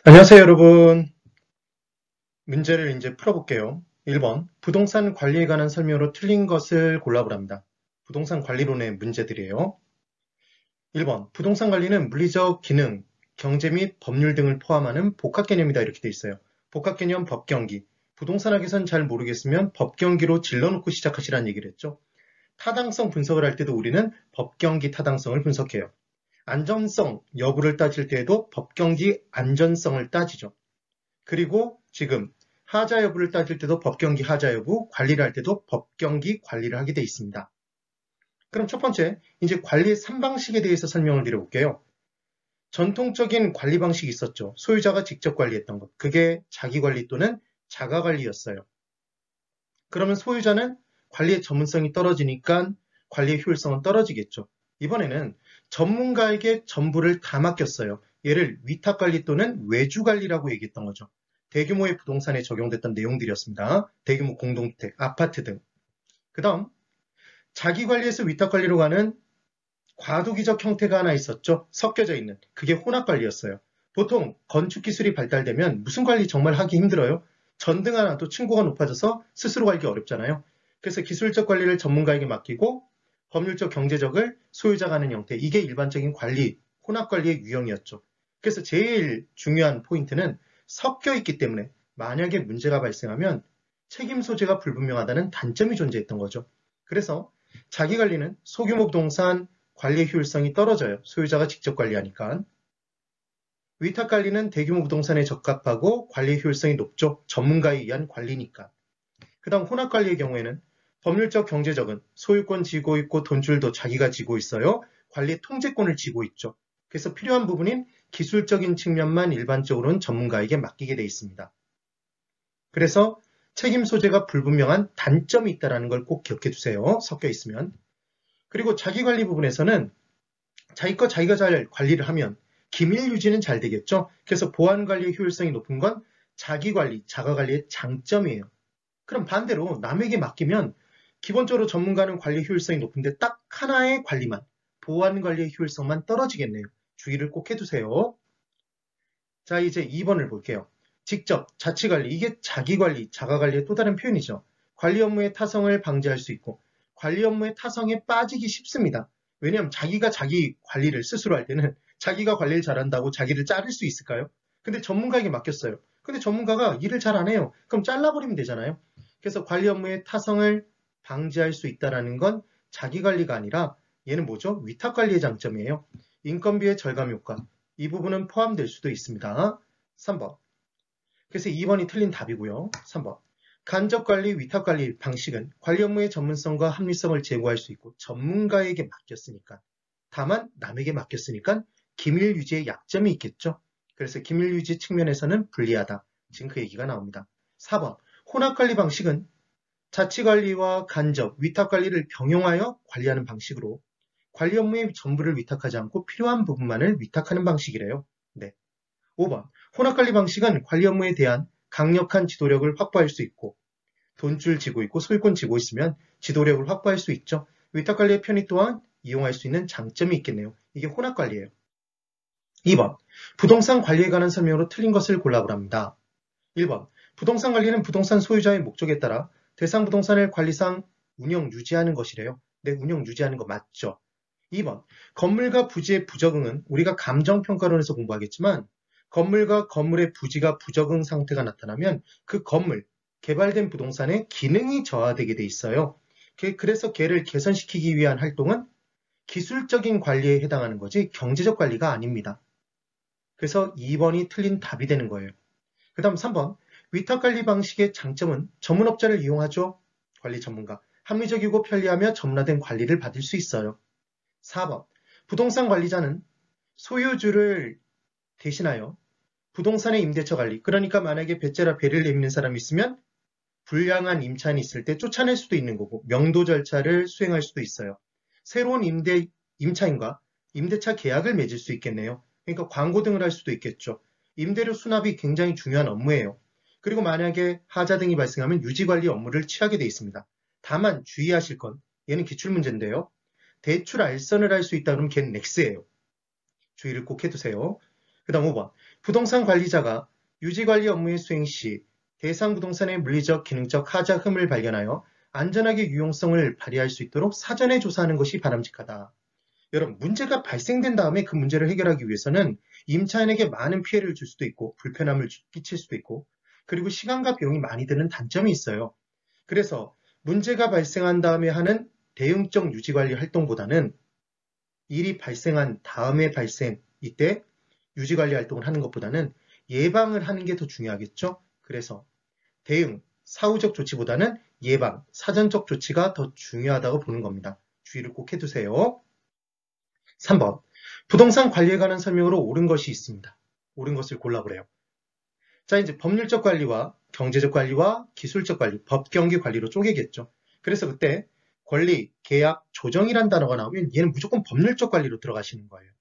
안녕하세요, 여러분. 문제를 이제 풀어볼게요. 1번, 부동산 관리에 관한 설명으로 틀린 것을 골라보랍니다. 부동산 관리론의 문제들이에요. 1번, 부동산 관리는 물리적 기능, 경제 및 법률 등을 포함하는 복합 개념이다. 이렇게 돼 있어요. 복합 개념 법경기. 부동산학에선 잘 모르겠으면 법경기로 질러놓고 시작하시라는 얘기를 했죠. 타당성 분석을 할 때도 우리는 법경기 타당성을 분석해요. 안전성 여부를 따질 때에도 법경기 안전성을 따지죠. 그리고 지금 하자 여부를 따질 때도 법경기 하자 여부, 관리를 할 때도 법경기 관리를 하게 돼 있습니다. 그럼 첫 번째, 이제 관리의 3방식에 대해서 설명을 드려볼게요. 전통적인 관리 방식이 있었죠. 소유자가 직접 관리했던 것. 그게 자기관리 또는 자가관리였어요. 그러면 소유자는 관리의 전문성이 떨어지니까 관리의 효율성은 떨어지겠죠. 이번에는 전문가에게 전부를 다 맡겼어요. 얘를 위탁관리 또는 외주관리라고 얘기했던 거죠. 대규모의 부동산에 적용됐던 내용들이었습니다. 대규모 공동주택, 아파트 등. 그 다음 자기관리에서 위탁관리로 가는 과도기적 형태가 하나 있었죠. 섞여져 있는. 그게 혼합관리였어요. 보통 건축기술이 발달되면 무슨 관리 정말 하기 힘들어요. 전등 하나도 층고가 높아져서 스스로 하기 어렵잖아요. 그래서 기술적 관리를 전문가에게 맡기고 법률적 경제적을 소유자가 하는 형태. 이게 일반적인 관리, 혼합관리의 유형이었죠. 그래서 제일 중요한 포인트는 섞여 있기 때문에 만약에 문제가 발생하면 책임 소재가 불분명하다는 단점이 존재했던 거죠. 그래서 자기관리는 소규모 부동산 관리 효율성이 떨어져요. 소유자가 직접 관리하니까. 위탁관리는 대규모 부동산에 적합하고 관리 효율성이 높죠. 전문가에 의한 관리니까. 그 다음 혼합관리의 경우에는 법률적 경제적은 소유권 지고 있고 돈줄도 자기가 지고 있어요. 관리 통제권을 지고 있죠. 그래서 필요한 부분인 기술적인 측면만 일반적으로는 전문가에게 맡기게 돼 있습니다. 그래서 책임 소재가 불분명한 단점이 있다는 걸 꼭 기억해 두세요. 섞여 있으면. 그리고 자기관리 부분에서는 자기 거 자기가 잘 관리를 하면 기밀 유지는 잘 되겠죠. 그래서 보안 관리의 효율성이 높은 건 자기관리, 자가관리의 장점이에요. 그럼 반대로 남에게 맡기면 기본적으로 전문가는 관리 효율성이 높은데 딱 하나의 관리만, 보안 관리의 효율성만 떨어지겠네요. 주의를 꼭 해두세요. 자, 이제 2번을 볼게요. 직접, 자치관리. 이게 자기관리, 자가관리의 또 다른 표현이죠. 관리 업무의 타성을 방지할 수 있고 관리 업무의 타성에 빠지기 쉽습니다. 왜냐하면 자기가 자기 관리를 스스로 할 때는 자기가 관리를 잘한다고 자기를 자를 수 있을까요? 근데 전문가에게 맡겼어요. 근데 전문가가 일을 잘 안 해요. 그럼 잘라버리면 되잖아요. 그래서 관리 업무의 타성을 방지할 수 있다는 건 자기관리가 아니라 얘는 뭐죠? 위탁관리의 장점이에요. 인건비의 절감 효과. 이 부분은 포함될 수도 있습니다. 3번. 그래서 2번이 틀린 답이고요. 3번. 간접관리, 위탁관리 방식은 관리 업무의 전문성과 합리성을 제고할 수 있고 전문가에게 맡겼으니까. 다만 남에게 맡겼으니까 기밀 유지의 약점이 있겠죠. 그래서 기밀 유지 측면에서는 불리하다. 지금 그 얘기가 나옵니다. 4번. 혼합관리 방식은 자치관리와 간접, 위탁관리를 병용하여 관리하는 방식으로 관리 업무의 전부를 위탁하지 않고 필요한 부분만을 위탁하는 방식이래요. 네. 5번. 혼합관리 방식은 관리 업무에 대한 강력한 지도력을 확보할 수 있고 돈줄 지고 있고 소유권 지고 있으면 지도력을 확보할 수 있죠. 위탁관리의 편의 또한 이용할 수 있는 장점이 있겠네요. 이게 혼합관리예요. 2번. 부동산 관리에 관한 설명으로 틀린 것을 골라보랍니다. 1번. 부동산 관리는 부동산 소유자의 목적에 따라 대상 부동산을 관리상 운영 유지하는 것이래요. 네, 운영 유지하는 거 맞죠? 2번. 건물과 부지의 부적응은 우리가 감정평가론에서 공부하겠지만 건물과 건물의 부지가 부적응 상태가 나타나면 그 건물, 개발된 부동산의 기능이 저하되게 돼 있어요. 그래서 걔를 개선시키기 위한 활동은 기술적인 관리에 해당하는 거지 경제적 관리가 아닙니다. 그래서 2번이 틀린 답이 되는 거예요. 그 다음 3번. 위탁관리 방식의 장점은 전문업자를 이용하죠. 관리 전문가. 합리적이고 편리하며 전문화된 관리를 받을 수 있어요. 4번. 부동산 관리자는 소유주를 대신하여 부동산의 임대차 관리, 그러니까 만약에 배째라 배를 내미는 사람이 있으면 불량한 임차인이 있을 때 쫓아낼 수도 있는 거고 명도 절차를 수행할 수도 있어요. 새로운 임차인과 임대차 계약을 맺을 수 있겠네요. 그러니까 광고 등을 할 수도 있겠죠. 임대료 수납이 굉장히 중요한 업무예요. 그리고 만약에 하자 등이 발생하면 유지관리 업무를 취하게 돼 있습니다. 다만 주의하실 건 얘는 기출문제인데요. 대출 알선을 할 수 있다 그러면 걔는 넥스예요. 주의를 꼭 해두세요. 그 다음 5번. 부동산 관리자가 유지관리 업무의 수행 시 대상 부동산의 물리적, 기능적 하자 흠을 발견하여 안전하게 유용성을 발휘할 수 있도록 사전에 조사하는 것이 바람직하다. 여러분, 문제가 발생된 다음에 그 문제를 해결하기 위해서는 임차인에게 많은 피해를 줄 수도 있고 불편함을 끼칠 수도 있고 그리고 시간과 비용이 많이 드는 단점이 있어요. 그래서 문제가 발생한 다음에 하는 대응적 유지관리 활동보다는 일이 발생한 다음에 이때 유지관리 활동을 하는 것보다는 예방을 하는 게 더 중요하겠죠. 그래서 대응, 사후적 조치보다는 예방, 사전적 조치가 더 중요하다고 보는 겁니다. 주의를 꼭 해두세요. 3번, 부동산 관리에 관한 설명으로 옳은 것이 있습니다. 옳은 것을 골라보래요. 자, 이제 법률적 관리와 경제적 관리와 기술적 관리, 법경기 관리로 쪼개겠죠. 그래서 그때 권리, 계약, 조정이란 단어가 나오면 얘는 무조건 법률적 관리로 들어가시는 거예요.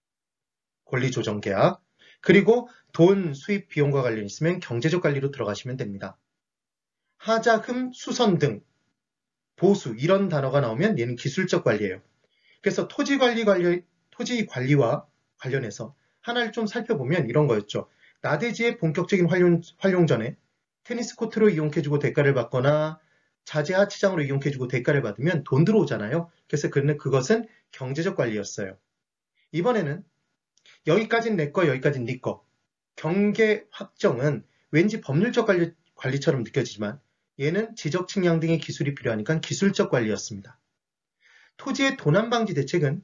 권리, 조정, 계약. 그리고 돈, 수입, 비용과 관련 있으면 경제적 관리로 들어가시면 됩니다. 하자, 흠, 수선 등, 보수 이런 단어가 나오면 얘는 기술적 관리예요. 그래서 토지 관리와 관련해서 하나를 좀 살펴보면 이런 거였죠. 나대지의 본격적인 활용 전에 테니스 코트로 이용해주고 대가를 받거나 자재 하치장으로 이용해주고 대가를 받으면 돈 들어오잖아요. 그래서 그것은 경제적 관리였어요. 이번에는 여기까지는 내 거, 여기까지는 네 거. 경계 확정은 왠지 법률적 관리처럼 느껴지지만 얘는 지적 측량 등의 기술이 필요하니까 기술적 관리였습니다. 토지의 도난 방지 대책은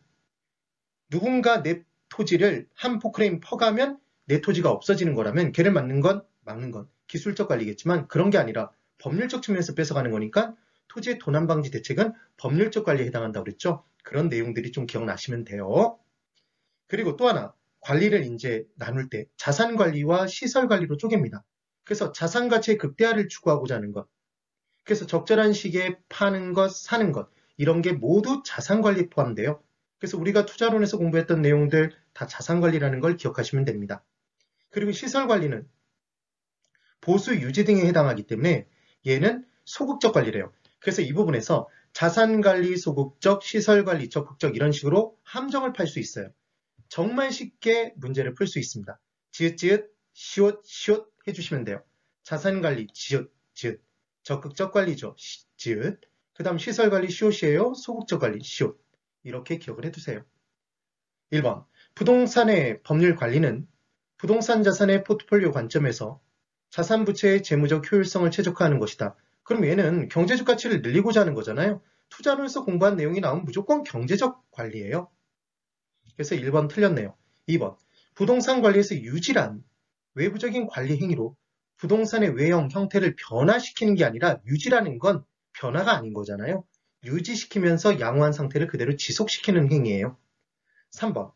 누군가 내 토지를 한 포크레인 퍼가면 내 토지가 없어지는 거라면 걔를 막는 건 기술적 관리겠지만 그런 게 아니라 법률적 측면에서 뺏어가는 거니까 토지의 도난 방지 대책은 법률적 관리에 해당한다고 그랬죠. 그런 내용들이 좀 기억나시면 돼요. 그리고 또 하나 관리를 이제 나눌 때 자산 관리와 시설 관리로 쪼갭니다. 그래서 자산 가치의 극대화를 추구하고자 하는 것. 그래서 적절한 시기에 파는 것, 사는 것 이런 게 모두 자산 관리에 포함돼요. 그래서 우리가 투자론에서 공부했던 내용들 다 자산 관리라는 걸 기억하시면 됩니다. 그리고 시설 관리는 보수 유지 등에 해당하기 때문에 얘는 소극적 관리래요. 그래서 이 부분에서 자산 관리 소극적, 시설 관리 적극적 이런 식으로 함정을 팔 수 있어요. 정말 쉽게 문제를 풀 수 있습니다. 지읒지읒, 시옷 해주시면 돼요. 자산 관리 지읒, 적극적 관리죠. 지읒. 그 다음 시설 관리 시옷이에요. 소극적 관리 시옷. 이렇게 기억을 해두세요. 1번, 부동산의 법률 관리는 부동산 자산의 포트폴리오 관점에서 자산 부채의 재무적 효율성을 최적화하는 것이다. 그럼 얘는 경제적 가치를 늘리고자 하는 거잖아요. 투자론에서 공부한 내용이 나오면 무조건 경제적 관리예요. 그래서 1번 틀렸네요. 2번, 부동산 관리에서 유지란 외부적인 관리 행위로 부동산의 외형, 형태를 변화시키는 게 아니라 유지라는 건 변화가 아닌 거잖아요. 유지시키면서 양호한 상태를 그대로 지속시키는 행위예요. 3번,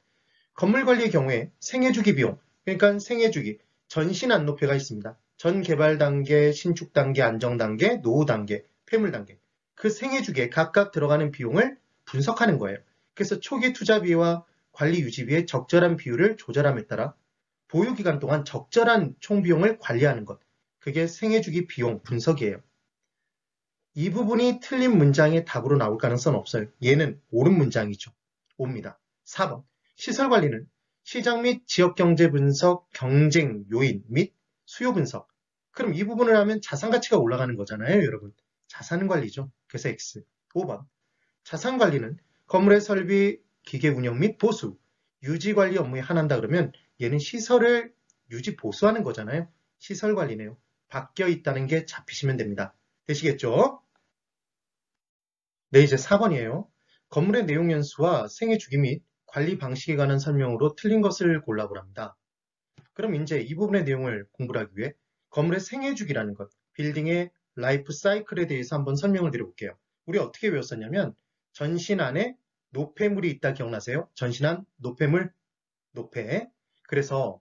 건물 관리의 경우에 생애주기 비용, 그러니까 생애주기, 전신 안노폐가 있습니다. 전 개발 단계, 신축 단계, 안정 단계, 노후 단계, 폐물 단계. 그 생애주기에 각각 들어가는 비용을 분석하는 거예요. 그래서 초기 투자비와 관리 유지비의 적절한 비율을 조절함에 따라 보유기간 동안 적절한 총비용을 관리하는 것. 그게 생애주기 비용 분석이에요. 이 부분이 틀린 문장의 답으로 나올 가능성은 없어요. 얘는 옳은 문장이죠. 옵니다. 4번. 시설관리는 시장 및 지역경제 분석, 경쟁 요인 및 수요 분석. 그럼 이 부분을 하면 자산가치가 올라가는 거잖아요, 여러분. 자산관리죠. 그래서 X. 5번. 자산관리는 건물의 설비, 기계 운영 및 보수, 유지관리 업무에 한한다 그러면 얘는 시설을 유지 보수하는 거잖아요. 시설관리네요. 바뀌어 있다는 게 잡히시면 됩니다. 되시겠죠? 네, 이제 4번이에요. 건물의 내용 연수와 생애 주기 및 관리 방식에 관한 설명으로 틀린 것을 골라보랍니다. 그럼 이제 이 부분의 내용을 공부를 하기 위해 건물의 생애 주기라는 것, 빌딩의 라이프 사이클에 대해서 한번 설명을 드려볼게요. 우리 어떻게 외웠었냐면 전신 안에 노폐물이 있다 기억나세요? 전신안, 노폐물, 노폐. 그래서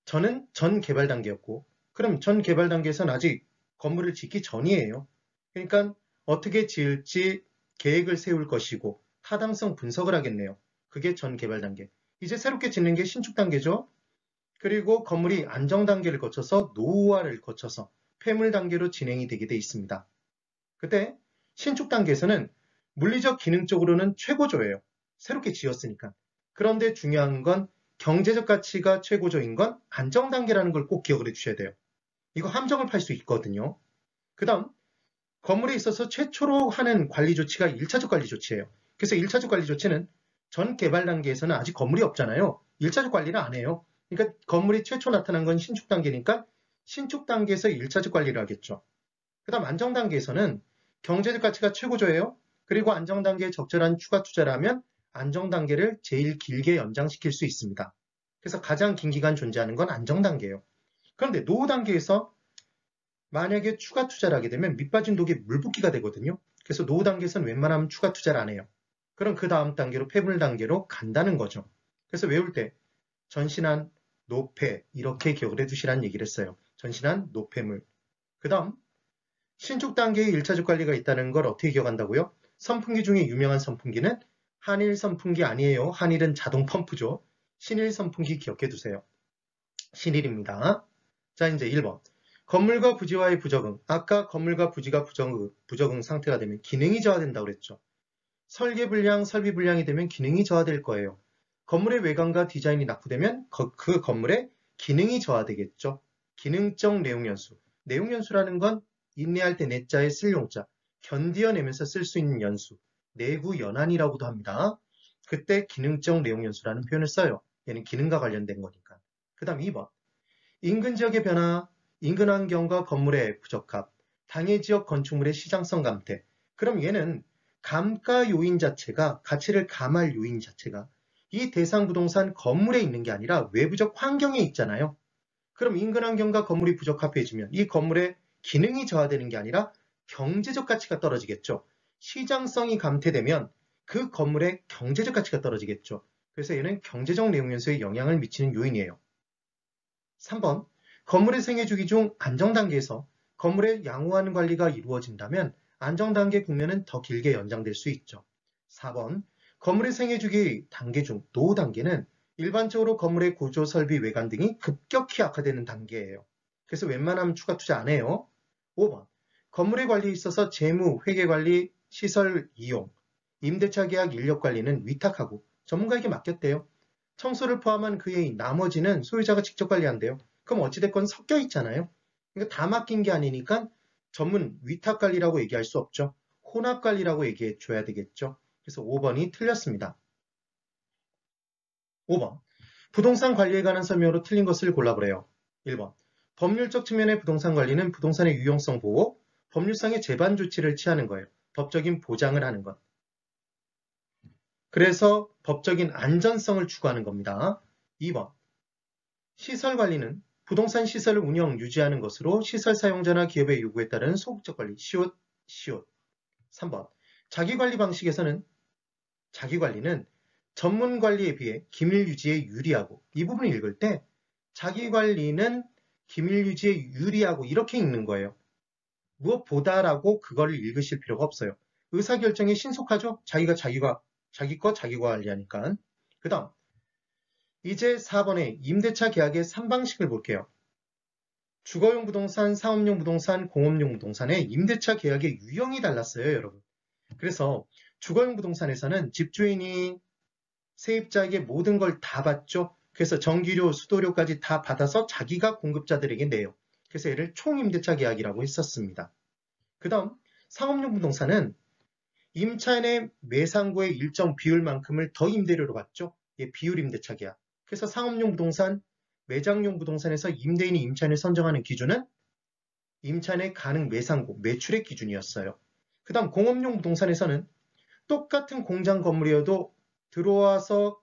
저는 전 개발 단계였고 그럼 전 개발 단계에서는 아직 건물을 짓기 전이에요. 그러니까 어떻게 지을지 계획을 세울 것이고 타당성 분석을 하겠네요. 그게 전 개발 단계. 이제 새롭게 짓는 게 신축 단계죠. 그리고 건물이 안정 단계를 거쳐서 노후화를 거쳐서 폐물 단계로 진행이 되게 돼 있습니다. 그때 신축 단계에서는 물리적 기능적으로는 최고조예요. 새롭게 지었으니까. 그런데 중요한 건 경제적 가치가 최고조인 건 안정단계라는 걸 꼭 기억을 해주셔야 돼요. 이거 함정을 팔 수 있거든요. 그 다음 건물에 있어서 최초로 하는 관리 조치가 1차적 관리 조치예요. 그래서 1차적 관리 조치는 전 개발 단계에서는 아직 건물이 없잖아요. 1차적 관리를 안 해요. 그러니까 건물이 최초 나타난 건 신축 단계니까 신축 단계에서 1차적 관리를 하겠죠. 그 다음 안정 단계에서는 경제적 가치가 최고조예요. 그리고 안정 단계에 적절한 추가 투자를 하면 안정 단계를 제일 길게 연장시킬 수 있습니다. 그래서 가장 긴 기간 존재하는 건 안정 단계예요. 그런데 노후 단계에서 만약에 추가 투자를 하게 되면 밑빠진 독에 물붓기가 되거든요. 그래서 노후 단계에서는 웬만하면 추가 투자를 안 해요. 그럼 그 다음 단계로 폐물 단계로 간다는 거죠. 그래서 외울 때 전신한, 노폐 이렇게 기억을 해두시라는 얘기를 했어요. 전신한, 노폐물. 그 다음 신축 단계의 1차적 관리가 있다는 걸 어떻게 기억한다고요? 선풍기 중에 유명한 선풍기는 한일 선풍기 아니에요. 한일은 자동 펌프죠. 신일 선풍기 기억해 두세요. 신일입니다. 자, 이제 1번. 건물과 부지와의 부적응. 아까 건물과 부지가 부적응 상태가 되면 기능이 저하된다고 그랬죠. 설계불량, 설비불량이 되면 기능이 저하될 거예요. 건물의 외관과 디자인이 낙후되면 그 건물의 기능이 저하되겠죠. 기능적 내용연수. 내용연수라는 건 인내할 때 내자에 쓸 용자, 견디어내면서 쓸 수 있는 연수, 내구 연한이라고도 합니다. 그때 기능적 내용연수라는 표현을 써요. 얘는 기능과 관련된 거니까. 그 다음 2번. 인근 지역의 변화, 인근 환경과 건물의 부적합, 당해 지역 건축물의 시장성 감퇴. 그럼 얘는 감가 요인 자체가, 가치를 감할 요인 자체가 이 대상 부동산 건물에 있는 게 아니라 외부적 환경에 있잖아요. 그럼 인근 환경과 건물이 부적합해지면 이 건물의 기능이 저하되는 게 아니라 경제적 가치가 떨어지겠죠. 시장성이 감퇴되면 그 건물의 경제적 가치가 떨어지겠죠. 그래서 얘는 경제적 내용연수에 영향을 미치는 요인이에요. 3번. 건물의 생애 주기 중 안정 단계에서 건물의 양호한 관리가 이루어진다면 안정 단계 국면은 더 길게 연장될 수 있죠. 4번. 건물의 생애 주기 단계 중 노후 단계는 일반적으로 건물의 구조, 설비, 외관 등이 급격히 악화되는 단계예요. 그래서 웬만하면 추가 투자 안 해요. 5번. 건물의 관리에 있어서 재무, 회계 관리, 시설 이용, 임대차 계약 인력 관리는 위탁하고 전문가에게 맡겼대요. 청소를 포함한 그의 나머지는 소유자가 직접 관리한대요. 그럼 어찌됐건 섞여 있잖아요. 그러니까 다 맡긴 게 아니니까 전문 위탁 관리라고 얘기할 수 없죠. 혼합 관리라고 얘기해 줘야 되겠죠. 그래서 5번이 틀렸습니다. 5번. 부동산 관리에 관한 설명으로 틀린 것을 골라보래요. 1번. 법률적 측면의 부동산 관리는 부동산의 유용성 보호, 법률상의 재반 조치를 취하는 거예요. 법적인 보장을 하는 것. 그래서 법적인 안전성을 추구하는 겁니다. 2번. 시설 관리는 부동산 시설을 운영, 유지하는 것으로 시설 사용자나 기업의 요구에 따른 소극적 관리, 시옷. 3번. 자기관리 방식에서는 자기관리는 전문 관리에 비해 기밀 유지에 유리하고, 이 부분을 읽을 때 자기관리는 기밀 유지에 유리하고 이렇게 읽는 거예요. 무엇보다라고 그거를 읽으실 필요가 없어요. 의사결정이 신속하죠? 자기 거 자기가 관리하니까. 그 다음 이제 4번에 임대차 계약의 3방식을 볼게요. 주거용 부동산, 사업용 부동산, 공업용 부동산의 임대차 계약의 유형이 달랐어요, 여러분. 그래서 주거용 부동산에서는 집주인이 세입자에게 모든 걸 다 받죠. 그래서 전기료, 수도료까지 다 받아서 자기가 공급자들에게 내요. 그래서 얘를 총임대차 계약이라고 했었습니다. 그 다음 상업용 부동산은 임차인의 매상고의 일정 비율만큼을 더 임대료로 받죠. 얘 비율 임대차 계약. 그래서 상업용 부동산, 매장용 부동산에서 임대인이 임차인을 선정하는 기준은 임차인의 가능 매상고, 매출액 기준이었어요. 그 다음 공업용 부동산에서는 똑같은 공장 건물이어도 들어와서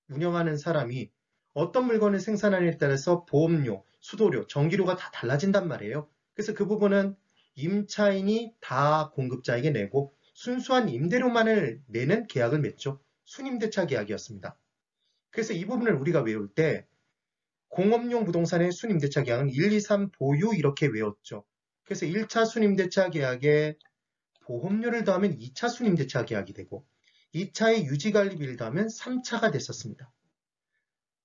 운영하는 사람이 어떤 물건을 생산하느냐에 따라서 보험료, 수도료, 전기료가 다 달라진단 말이에요. 그래서 그 부분은 임차인이 다 공급자에게 내고 순수한 임대료만을 내는 계약을 맺죠. 순임대차 계약이었습니다. 그래서 이 부분을 우리가 외울 때 공업용 부동산의 순임대차 계약은 1, 2, 3 보유 이렇게 외웠죠. 그래서 1차 순임대차 계약에 보험료를 더하면 2차 순임대차 계약이 되고 2차의 유지관리비를 더하면 3차가 됐었습니다.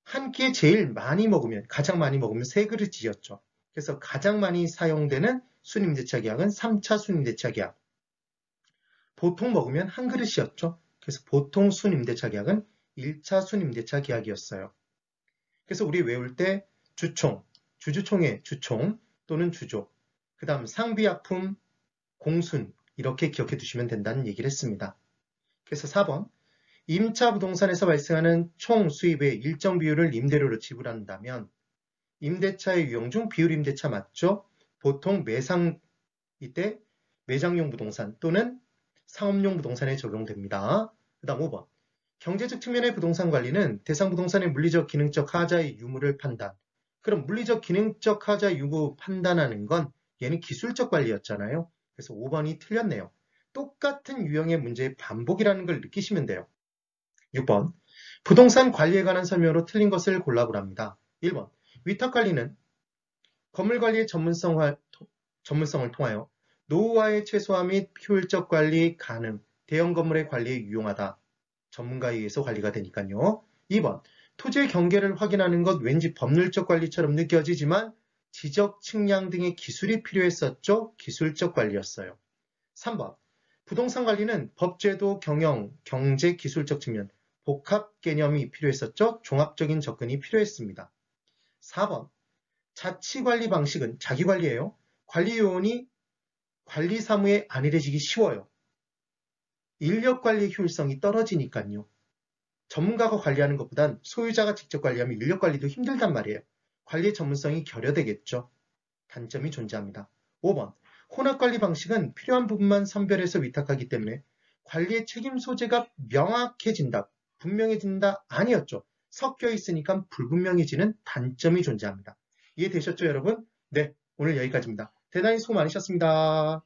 한 끼에 제일 많이 먹으면, 가장 많이 먹으면 3그릇이었죠. 그래서 가장 많이 사용되는 순임대차 계약은 3차 순임대차 계약. 보통 먹으면 한 그릇이었죠. 그래서 보통 순임대차 계약은 1차 순임대차 계약이었어요. 그래서 우리 외울 때 주총, 주주총회 주총 또는 주조, 그 다음 상비약품, 공순 이렇게 기억해 두시면 된다는 얘기를 했습니다. 그래서 4번 임차 부동산에서 발생하는 총 수입의 일정 비율을 임대료로 지불한다면 임대차의 유형 중 비율 임대차 맞죠? 보통 매상 이때 매장용 부동산 또는 상업용 부동산에 적용됩니다. 그 다음 5번 경제적 측면의 부동산 관리는 대상 부동산의 물리적 기능적 하자의 유무를 판단. 그럼 물리적 기능적 하자 유무 판단하는 건 얘는 기술적 관리였잖아요. 그래서 5번이 틀렸네요. 똑같은 유형의 문제의 반복이라는 걸 느끼시면 돼요. 6번 부동산 관리에 관한 설명으로 틀린 것을 골라보랍니다. 1번 위탁관리는 건물관리의 전문성을 통하여 노후화의 최소화 및 효율적 관리 가능, 대형 건물의 관리에 유용하다. 전문가에 의해서 관리가 되니까요. 2번 토지의 경계를 확인하는 것 왠지 법률적 관리처럼 느껴지지만 지적, 측량 등의 기술이 필요했었죠. 기술적 관리였어요. 3번 부동산 관리는 법제도, 경영, 경제, 기술적 측면 복합 개념이 필요했었죠. 종합적인 접근이 필요했습니다. 4번 자치관리 방식은 자기관리예요. 관리요원이 관리사무에 안일해지기 쉬워요. 인력관리 효율성이 떨어지니까요. 전문가가 관리하는 것보단 소유자가 직접 관리하면 인력관리도 힘들단 말이에요. 관리의 전문성이 결여되겠죠. 단점이 존재합니다. 5번 혼합관리 방식은 필요한 부분만 선별해서 위탁하기 때문에 관리의 책임 소재가 명확해진다, 분명해진다 아니었죠. 섞여 있으니까 불분명해지는 단점이 존재합니다. 이해되셨죠, 여러분? 네, 오늘 여기까지입니다. 대단히 수고 많으셨습니다.